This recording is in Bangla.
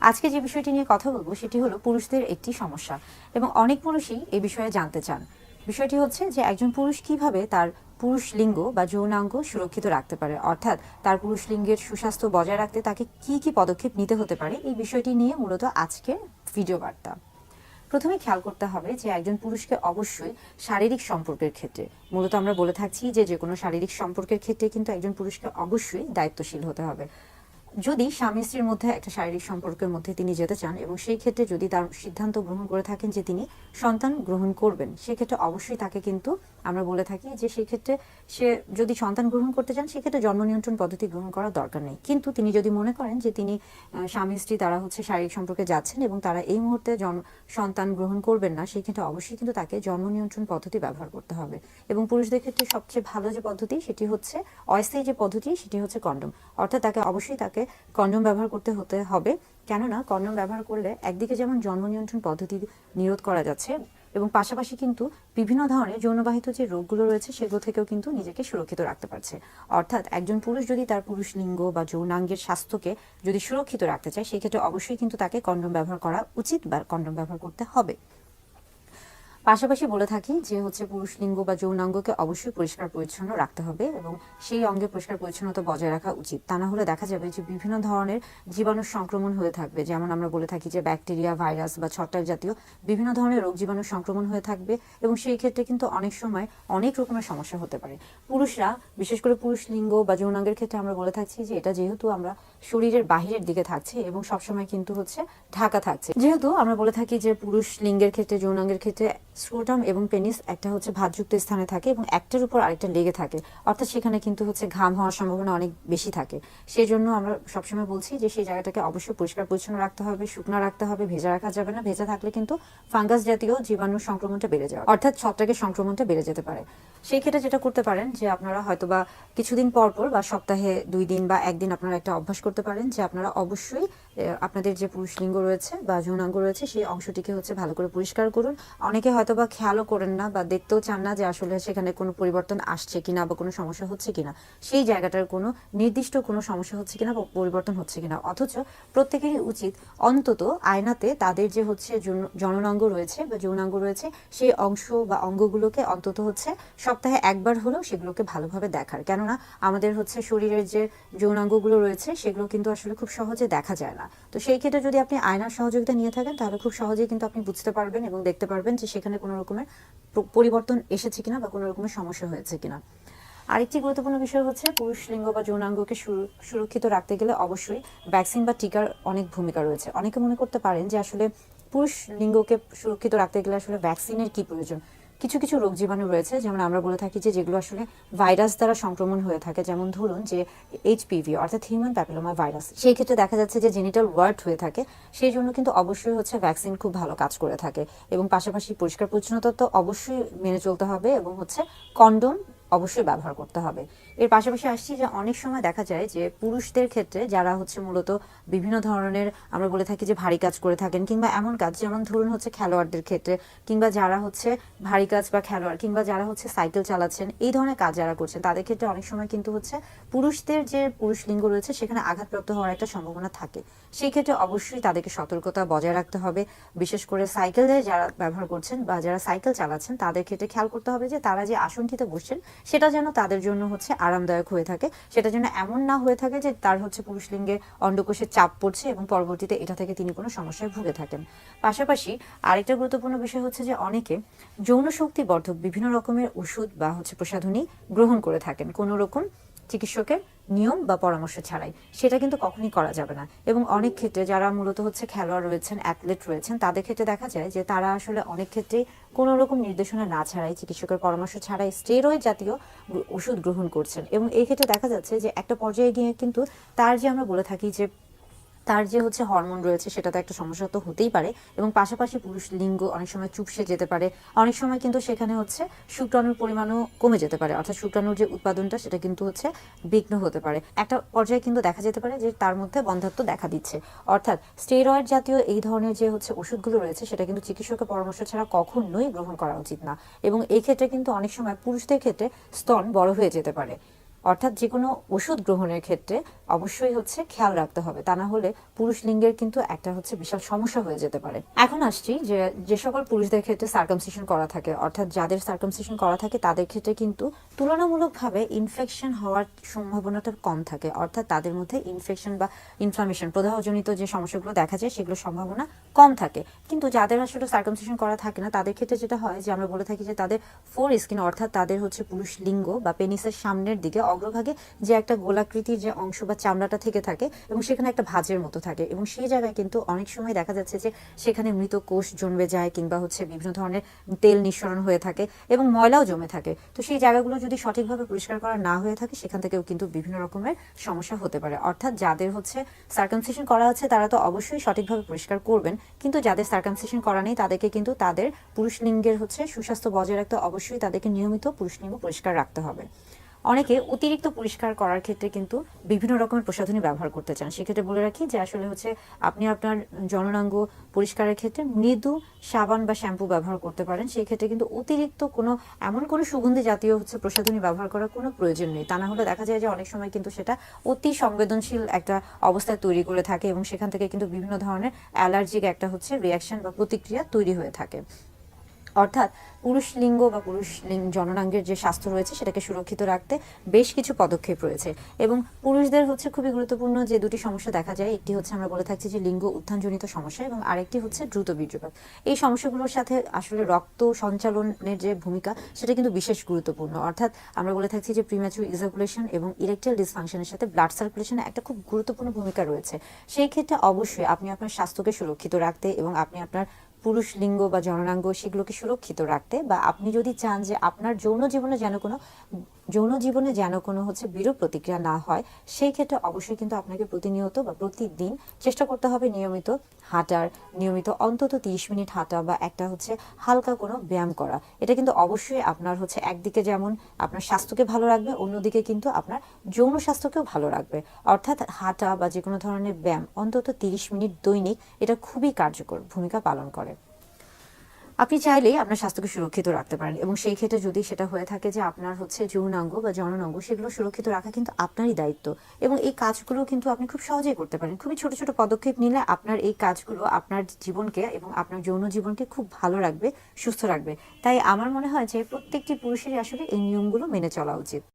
আজকে যে বিষয়টি নিয়ে কথা বলবো সেটি হলো পুরুষদের একটি সমস্যা এবং অনেক পুরুষই এই বিষয়ে জানতে চান। বিষয়টি হচ্ছে যে একজন পুরুষ কিভাবে তার পুরুষ লিঙ্গ বা যৌনাঙ্গ সুরক্ষিত রাখতে পারে, অর্থাৎ তার পুরুষ লিঙ্গের সুস্বাস্থ্য বজায় রাখতে তাকে কি কি পদক্ষেপ নিতে হতে পারে, এই বিষয়টি নিয়ে মূলত আজকের ভিডিও বার্তা। প্রথমে খেয়াল করতে হবে যে একজন পুরুষকে অবশ্যই শারীরিক সম্পর্কের ক্ষেত্রে, মূলত আমরা বলে থাকছি যে কোনো শারীরিক সম্পর্কের ক্ষেত্রে কিন্তু একজন পুরুষকে অবশ্যই দায়িত্বশীল হতে হবে। যদি স্বামী স্ত্রীর মধ্যে একটা শারীরিক সম্পর্কের মধ্যে তিনি যেতে চান এবং সেই ক্ষেত্রে যদি তার সিদ্ধান্ত গ্রহণ করে থাকেন যে তিনি সন্তান গ্রহণ করবেন, সেক্ষেত্রে অবশ্যই তাকে কিন্তু আমরা বলে থাকি যে সেই ক্ষেত্রে সে যদি সন্তান গ্রহণ করতে চান সেক্ষেত্রে জন্ম নিয়ন্ত্রণ পদ্ধতি গ্রহণ করার দরকার নেই। কিন্তু তিনি যদি মনে করেন যে তিনি স্বামী স্ত্রী তারা শারীরিক সম্পর্কে যাচ্ছেন এবং তারা এই মুহূর্তে সন্তান গ্রহণ করবেন না, সেই ক্ষেত্রে অবশ্যই কিন্তু তাকে জন্ম নিয়ন্ত্রণ পদ্ধতি ব্যবহার করতে হবে। এবং পুরুষদের ক্ষেত্রে সবচেয়ে ভালো যে পদ্ধতি সেটি হচ্ছে অস্থায়ী যে পদ্ধতি, সেটি হচ্ছে কন্ডম। অর্থাৎ তাকে কন্ডম ব্যবহার করতে হবে। কেননা কন্ডম ব্যবহার করলে একদিকে যেমন জন্ম নিয়ন্ত্রণ পদ্ধতি নিরোধ করা যাচ্ছে এবং পাশাপাশি কিন্তু বিভিন্ন ধরনের যৌনবাহিত যে রোগগুলো রয়েছে সেগুলো থেকেও কিন্তু নিজেকে সুরক্ষিত রাখতে পারছে। অর্থাৎ একজন পুরুষ যদি তার পুরুষ লিঙ্গ বা যৌনাঙ্গের স্বাস্থ্যকে যদি সুরক্ষিত রাখতে চায়, সেক্ষেত্রে অবশ্যই কিন্তু তাকে কন্ডম ব্যবহার করা উচিত বা কন্ডম ব্যবহার করতে হবে। পাশাপাশি বলে থাকি যে পুরুষ লিঙ্গ বা যৌনাঙ্গকে অবশ্যই পরিষ্কার পরিচ্ছন্ন রাখতে হবে এবং সেই অঙ্গে পরিষ্কার পরিচ্ছন্নতা বজায় রাখা উচিত। তা না হলে দেখা যাবে যে বিভিন্ন ধরনের জীবাণুর সংক্রমণ হয়ে থাকবে, যেমন আমরা বলে থাকি যে ব্যাকটেরিয়া, ভাইরাস বা ছত্রাক জাতীয় বিভিন্ন ধরনের রোগ জীবাণুর সংক্রমণ হয়ে থাকবে এবং সেই ক্ষেত্রে কিন্তু অনেক সময় অনেক রকমের সমস্যা হতে পারে। পুরুষরা, বিশেষ করে পুরুষ লিঙ্গ বা যৌনাঙ্গের ক্ষেত্রে আমরা বলে থাকছি যে এটা যেহেতু আমরা শরীরের বাহিরের দিকে থাকছে এবং সবসময় কিন্তু ঢাকা থাকছে, যেহেতু আমরা বলে থাকি যে পুরুষ লিঙ্গের ক্ষেত্রে, যৌনাঙ্গের ক্ষেত্রে স্ক্রোটাম এবং পেনিস একটা ভাঁজযুক্ত স্থানে থাকে এবং একটার উপর আরেকটা লেগে থাকে, অর্থাৎ সেখানে কিন্তু ঘাম হওয়ার সম্ভাবনা অনেক বেশি থাকে। সেই জন্য আমরা সবসময় বলছি যে সেই জায়গাটাকে অবশ্যই পরিষ্কার পরিচ্ছন্ন রাখতে হবে, শুকনো রাখতে হবে, ভেজা রাখা যাবে না। ভেজা থাকলে কিন্তু ফাঙ্গাস জাতীয় জীবাণুর সংক্রমণটা বেড়ে যাবে, অর্থাৎ ছত্রাকের সংক্রমণটা বেড়ে যেতে পারে। সেই ক্ষেত্রে যেটা করতে পারেন যে আপনারা হয়তোবা কিছুদিন পর পর বা সপ্তাহে 2 দিন বা 1 দিন আপনারা একটা অভ্যাস করতে পারেন যে আপনারা অবশ্যই আপনাদের যে পুরুষ লিঙ্গ রয়েছে বা যৌনাঙ্গ রয়েছে সেই অংশটিকে ভালো করে পরিষ্কার করুন। অনেকে হয়তোবা খেয়ালও করেন না বা দেখতেও চান না যে আসলে সেখানে কোনো পরিবর্তন আসছে কিনা বা কোনো সমস্যা হচ্ছে কিনা, সেই জায়গাটার কোনো নির্দিষ্ট কোনো সমস্যা হচ্ছে কিনা বা পরিবর্তন হচ্ছে কিনা। অথচ প্রত্যেকেরই উচিত অন্তত আয়নাতে তাদের যে জননাঙ্গ রয়েছে বা যৌনাঙ্গ রয়েছে সেই অংশ বা অঙ্গগুলোকে অন্তত সপ্তাহে একবার হলেও সেগুলোকে ভালোভাবে দেখার। কেননা আমাদের শরীরের যে যৌনাঙ্গগুলো রয়েছে সেগুলো কিন্তু আসলে খুব সহজে দেখা যায় না। তো সেই ক্ষেত্রে যদি আপনি আয়নার সহযোগিতা নিয়ে থাকেন তাহলে খুব সহজেই কিন্তু আপনি বুঝতে পারবেন এবং দেখতে পারবেন যে সেখানে কোনো রকমের পরিবর্তন এসেছে কিনা বা কোনো রকমের সমস্যা হয়েছে কিনা। আরেকটি গুরুত্বপূর্ণ বিষয় পুরুষ লিঙ্গ বা যৌনাঙ্গকে সুরক্ষিত রাখতে গেলে অবশ্যই ভ্যাকসিন বা টিকার অনেক ভূমিকা রয়েছে। অনেকে মনে করতে পারেন যে আসলে পুরুষ লিঙ্গকে সুরক্ষিত রাখতে গেলে আসলে ভ্যাকসিনের কি প্রয়োজন। কিছু কিছু রোগ জীবাণু রয়েছে, যেমন আমরা বলে থাকি যে যেগুলো ভাইরাস দ্বারা সংক্রমণ হয়ে থাকে, যেমন ধরুন যে HPV অর্থাৎ হিউম্যান প্যাপিলোমা ভাইরাস, সেই ক্ষেত্রে দেখা যাচ্ছে যে জেনিটাল ওয়ার্ট হয়ে থাকে। সেই জন্য কিন্তু অবশ্যই ভ্যাকসিন খুব ভালো কাজ করে থাকে এবং পাশাপাশি পরিষ্কার পরিচ্ছন্নতা তো অবশ্যই মেনে চলতে হবে এবং কন্ডোম অবশ্যই ব্যবহার করতে হবে। এর পাশাপাশি আসছি যে অনেক সময় দেখা যায় যে পুরুষদের ক্ষেত্রে যারা মূলত বিভিন্ন ধরনের আমরা বলে থাকি যে ভারী কাজ করে থাকেন, কিংবা এমন কাজ যেমন ধরুন খেলোয়াড়দের ক্ষেত্রে, কিংবা যারা ভারী কাজ বা খেলোয়াড়, কিংবা যারা সাইকেল চালাচ্ছেন, এই ধরনের কাজ যারা করছেন তাদের ক্ষেত্রে অনেক সময় কিন্তু পুরুষদের যে পুরুষ লিঙ্গ রয়েছে সেখানে আঘাতপ্রাপ্ত হওয়ার একটা সম্ভাবনা থাকে। সেই ক্ষেত্রে অবশ্যই তাদেরকে সতর্কতা বজায় রাখতে হবে। বিশেষ করে সাইকেলে যারা ব্যবহার করছেন বা যারা সাইকেল চালাচ্ছেন তাদের ক্ষেত্রে খেয়াল করতে হবে যে তারা যে আসনটিতে বসছেন সেটা যেন তাদের জন্য আরামদায়ক হয়ে থাকে, সেটা যেন এমন না হয়ে থাকে যে তার পুরুষ লিঙ্গে অন্ডকোষে চাপ পড়ছে এবং পরবর্তীতে এটা থেকে তিনি কোনো সমস্যায় ভুগে থাকেন। পাশাপাশি আরেকটা গুরুত্বপূর্ণ বিষয় যে অনেকে যৌন শক্তি বর্ধক বিভিন্ন রকমের ওষুধ বা প্রসাধনী গ্রহণ করে থাকেন কোনো রকম চিকিৎসকের নিয়ম বা পরামর্শ ছাড়াই। সেটা কিন্তু কখনই করা যাবে না। এবং অনেক ক্ষেত্রে যারা মূলত খেলোয়াড় রয়েছেন, অ্যাথলেট রয়েছেন, তাদের ক্ষেত্রে দেখা যায় যে তারা আসলে অনেক ক্ষেত্রেই কোনো রকম নির্দেশনা না ছাড়াই, চিকিৎসকের পরামর্শ ছাড়াই স্টেরয়েড জাতীয় ওষুধ গ্রহণ করছেন। এবং এই ক্ষেত্রে দেখা যাচ্ছে যে একটা পর্যায়ে গিয়ে কিন্তু তার যে আমরা বলে থাকি যে তার যে হরমোন রয়েছে সেটা তো একটা সমস্যা তো হতেই পারে এবং পাশাপাশি পুরুষ লিঙ্গ অনেক সময় চুপসে যেতে পারে। অনেক সময় কিন্তু সেখানে শুক্রাণুর পরিমাণও কমে যেতে পারে, অর্থাৎ শুক্রাণুর যে উৎপাদনটা সেটা কিন্তু বিঘ্ন হতে পারে। একটা পর্যায়ে কিন্তু দেখা যেতে পারে যে তার মধ্যে বন্ধ্যাত্ব দেখা দিচ্ছে। অর্থাৎ স্টেরয়েড জাতীয় এই ধরনের যে ওষুধগুলো রয়েছে সেটা কিন্তু চিকিৎসকের পরামর্শ ছাড়া কখনোই গ্রহণ করা উচিত না। এবং এই ক্ষেত্রে কিন্তু অনেক সময় পুরুষদের ক্ষেত্রে স্তন বড় হয়ে যেতে পারে। অর্থাৎ যে কোনো ওষুধ গ্রহণের ক্ষেত্রে অবশ্যই হচ্ছে খেয়াল রাখতে হবে, তা না হলে পুরুষ লিঙ্গের কিন্তু একটা হচ্ছে বিশাল সমস্যা হয়ে যেতে পারে। এখন আসছি যে যে সকল পুরুষদের ক্ষেত্রে সার্কামসিশন করা থাকে, অর্থাৎ যাদের সার্কামসিশন করা থাকে তাদের ক্ষেত্রে কিন্তু তুলনামূলকভাবে ইনফেকশন হওয়ার সম্ভাবনাটা কম থাকে, অর্থাৎ তাদের মধ্যে ইনফেকশন বা ইনফ্লামেশন প্রদাহজনিত যে সমস্যাগুলো দেখা যায় সেগুলোর সম্ভাবনা কম থাকে। কিন্তু যাদের আসলে সার্কামসিশন করা থাকে না তাদের ক্ষেত্রে যেটা হয় যে আমরা বলে থাকি যে তাদের ফোর স্কিন, অর্থাৎ তাদের হচ্ছে পুরুষ লিঙ্গ বা পেনিসের সামনের দিকে অগ্রভাগে যে একটা গোলাকৃতির যে অংশ বা চামড়াটা থেকে থাকে এবং সেখানে একটা ভাঁজের মতো থাকে, এবং সেই জায়গায় কিন্তু অনেক সময় দেখা যাচ্ছে যে সেখানে মৃত কোষ জন্মে যায় কিংবা হচ্ছে বিভিন্ন ধরনের তেল নিঃসরণ হয়ে থাকে এবং ময়লাও জমে থাকে। তো সেই জায়গাগুলো যদি সঠিকভাবে পরিষ্কার করা না হয়ে থাকে সেখান থেকেও কিন্তু বিভিন্ন রকমের সমস্যা হতে পারে। অর্থাৎ যাদের হচ্ছে সার্কামসিশন করা আছে তারা তো অবশ্যই সঠিকভাবে পরিষ্কার করবেন, কিন্তু যাদের সার্কামসিশন করা নেই তাদেরকে কিন্তু তাদের পুরুষ লিঙ্গের হচ্ছে সুস্বাস্থ্য বজায় রাখতে অবশ্যই তাদেরকে নিয়মিত পুরুষ লিঙ্গ পরিষ্কার রাখতে হবে। অনেকে অতিরিক্ত পরিষ্কার করার ক্ষেত্রে কিন্তু বিভিন্ন রকমের প্রসাধনী ব্যবহার করতে চান। সেক্ষেত্রে বলে রাখি যে আসলে হচ্ছে আপনি আপনার জননাঙ্গ পরিষ্কারের ক্ষেত্রে মৃদু সাবান বা শ্যাম্পু ব্যবহার করতে পারেন। সেই ক্ষেত্রে কিন্তু অতিরিক্ত এমন কোনো সুগন্ধি জাতীয় হচ্ছে প্রসাধনী ব্যবহার করার কোনো প্রয়োজন নেই, তা না হলে দেখা যায় যে অনেক সময় কিন্তু সেটা অতি সংবেদনশীল একটা অবস্থায় তৈরি করে থাকে এবং সেখান থেকে কিন্তু বিভিন্ন ধরনের অ্যালার্জিক একটা হচ্ছে রিয়াকশন বা প্রতিক্রিয়া তৈরি হয়ে থাকে। অর্থাৎ পুরুষ লিঙ্গ বা জননাঙ্গের যে স্বাস্থ্য রয়েছে সেটাকে সুরক্ষিত রাখতে বেশ কিছু পদক্ষেপ রয়েছে, এবং পুরুষদের হচ্ছে খুবই গুরুত্বপূর্ণ যে দুটি সমস্যা দেখা যায়, একটি হচ্ছে আমরা বলে থাকছি যে লিঙ্গ উত্থানজনিত সমস্যা এবং আরেকটি হচ্ছে দ্রুত বীর্যপাত। এই সমস্যাগুলোর সাথে আসলে রক্ত সঞ্চালনের যে ভূমিকা সেটা কিন্তু বিশেষ গুরুত্বপূর্ণ। অর্থাৎ আমরা বলে থাকছি যে প্রিম্যাচুর ইজাকুলেশন এবং ইরেকটাইল ডিসফাংশনের সাথে ব্লাড সার্কুলেশনে একটা খুব গুরুত্বপূর্ণ ভূমিকা রয়েছে। সেই ক্ষেত্রে অবশ্যই আপনি আপনার স্বাস্থ্যকে সুরক্ষিত রাখতে এবং আপনি আপনার পুরুষ লিঙ্গ বা জননাঙ্গ সেগুলোকে সুরক্ষিত রাখতে, বা আপনি যদি চান যে আপনার যৌন জীবনে যেন কোনো হচ্ছে বিরূপ প্রতিক্রিয়া না হয়, সেই ক্ষেত্রে অবশ্যই কিন্তু আপনাকে প্রতিনিয়ত বা প্রতিদিন চেষ্টা করতে হবে নিয়মিত অন্তত 30 মিনিট হাঁটা বা একটা হচ্ছে হালকা কোনো ব্যায়াম করা। এটা কিন্তু অবশ্যই আপনার হচ্ছে একদিকে যেমন আপনার স্বাস্থ্যকে ভালো রাখবে, অন্যদিকে কিন্তু আপনার যৌন স্বাস্থ্যকেও ভালো রাখবে। অর্থাৎ হাঁটা বা যে কোনো ধরনের ব্যায়াম অন্তত 30 মিনিট দৈনিক, এটা খুবই কার্যকর ভূমিকা পালন করে। আপনি চাইলেই আপনার স্বাস্থ্যকে সুরক্ষিত রাখতে পারেন, এবং সেই ক্ষেত্রে যদি সেটা হয়ে থাকে যে আপনার হচ্ছে যৌনাঙ্গ বা জননাঙ্গ সেগুলো সুরক্ষিত রাখা কিন্তু আপনারই দায়িত্ব, এবং এই কাজগুলো কিন্তু আপনি খুব সহজেই করতে পারেন। খুবই ছোট ছোট পদক্ষেপ নিলে আপনার এই কাজগুলো আপনার জীবনকে এবং আপনার যৌন জীবনকে খুব ভালো রাখবে, সুস্থ রাখবে। তাই আমার মনে হয় যে প্রত্যেকটি পুরুষেরই আসলে এই নিয়মগুলো মেনে চলা উচিত।